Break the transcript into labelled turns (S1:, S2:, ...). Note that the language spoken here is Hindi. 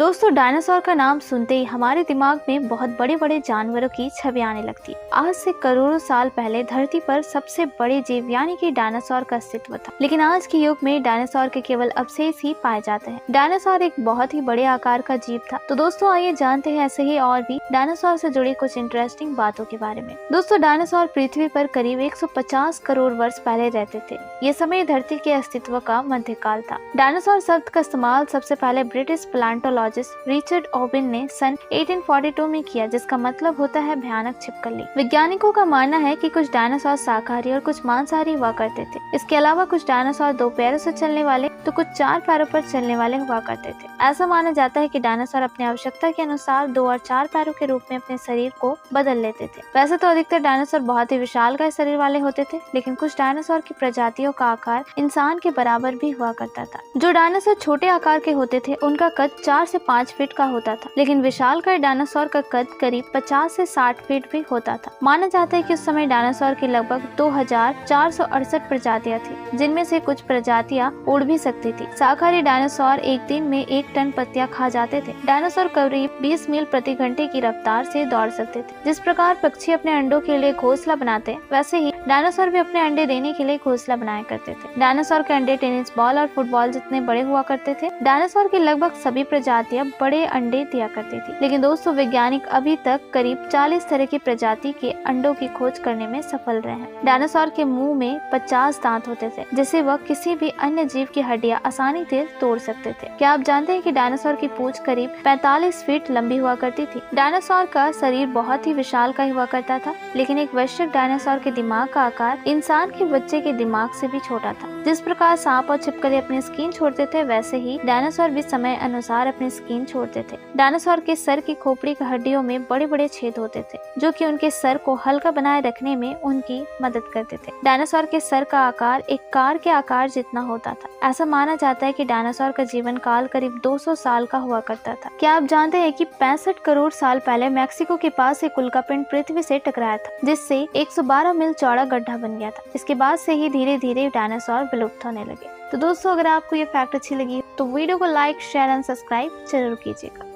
S1: दोस्तों, डायनासोर का नाम सुनते ही हमारे दिमाग में बहुत बड़े बड़े जानवरों की छवि आने लगती है। आज से करोड़ों साल पहले धरती पर सबसे बड़े जीव यानी कि डायनासोर का अस्तित्व था, लेकिन आज के युग में डायनासोर के केवल अवशेष ही पाए जाते हैं। डायनासोर एक बहुत ही बड़े आकार का जीव था। तो दोस्तों, आइए जानते हैं ऐसे ही और भी डायनासोर से जुड़ी कुछ इंटरेस्टिंग बातों के बारे में। दोस्तों, डायनासोर पृथ्वी पर करीब 150 करोड़ वर्ष पहले रहते थे। ये समय धरती के अस्तित्व का मध्यकाल था। डायनासोर शब्द का इस्तेमाल सबसे पहले ब्रिटिश पैलेंटोलॉजिस्ट रिचर्ड ओबिन ने सन 1842 में किया, जिसका मतलब होता है भयानक छिपकली। वैज्ञानिकों का मानना है कि कुछ डायनासोर शाकाहारी और कुछ मांसाहारी हुआ करते थे। इसके अलावा कुछ डायनासोर 2 पैरों से चलने वाले तो कुछ 4 पैरों पर चलने वाले हुआ करते थे। ऐसा माना जाता है कि डायनासोर अपनी आवश्यकता के अनुसार 2 और 4 पैरों के रूप में अपने शरीर को बदल लेते थे। वैसे तो अधिकतर डायनासोर बहुत ही विशालकाय शरीर वाले होते थे, लेकिन कुछ डायनासोर की प्रजातियों का आकार इंसान के बराबर भी हुआ करता था। जो डायनासोर छोटे आकार के होते थे उनका कद 4 से 5 फीट का होता था, लेकिन विशालकाय डायनासोर का कद करीब 50 से 60 फीट भी होता था। माना जाता है कि उस समय डायनासोर की लगभग 2468 प्रजातियां थी, जिनमें से कुछ प्रजातियां उड़ भी सकती थी। शाकाहारी डायनासोर एक दिन में 1 टन पत्तियां खा जाते थे। डायनासोर करीब 20 मील प्रति घंटे की रफ्तार से दौड़ सकते थे। जिस प्रकार पक्षी अपने अंडों के लिए घोंसला बनाते हैं, वैसे ही डायनासोर भी अपने अंडे देने के लिए घोंसला बनाया करते थे। डायनासोर के अंडे टेनिस बॉल और फुटबॉल जितने बड़े हुआ करते थे। डायनासोर की लगभग सभी प्रजातियां बड़े अंडे दिया करती थी, लेकिन दोस्तों, वैज्ञानिक अभी तक करीब 40 तरह की प्रजाति के अंडों की खोज करने में सफल रहे हैं। डायनासोर के मुंह में 50 दांत होते थे, जिससे वह किसी भी अन्य जीव की हड्डियां आसानी से तोड़ सकते थे। क्या आप जानते हैं कि डायनासोर की पूंछ करीब 45 फीट लंबी हुआ करती थी। डायनासोर का शरीर बहुत ही विशालकाय हुआ करता था, लेकिन एक वयस्क डायनासोर के दिमाग का आकार इंसान के बच्चे के दिमाग से भी छोटा था। जिस प्रकार सांप और छिपकली अपनी स्किन छोड़ते थे, वैसे ही डायनासोर भी समय अनुसार अपनी स्किन छोड़ते थे। डायनासोर के सर की खोपड़ी की हड्डियों में बड़े बड़े छेद होते थे, जो कि उनके सर को हल्का बनाए रखने में उनकी मदद करते थे। डायनासोर के सर का आकार एक कार के आकार जितना होता था। ऐसा माना जाता है कि डायनासोर का जीवन काल करीब 200 साल का हुआ करता था। क्या आप जानते हैं कि 65 करोड़ साल पहले मैक्सिको के पास एक उल्कापिंड पृथ्वी से टकराया था, जिससे 112 मील चौड़ा गड्ढा बन गया था। इसके बाद से ही धीरे धीरे डायनासोर विलुप्त होने लगे। तो दोस्तों, अगर आपको ये फैक्ट अच्छी लगी तो वीडियो को लाइक, शेयर एंड सब्सक्राइब जरूर कीजिएगा।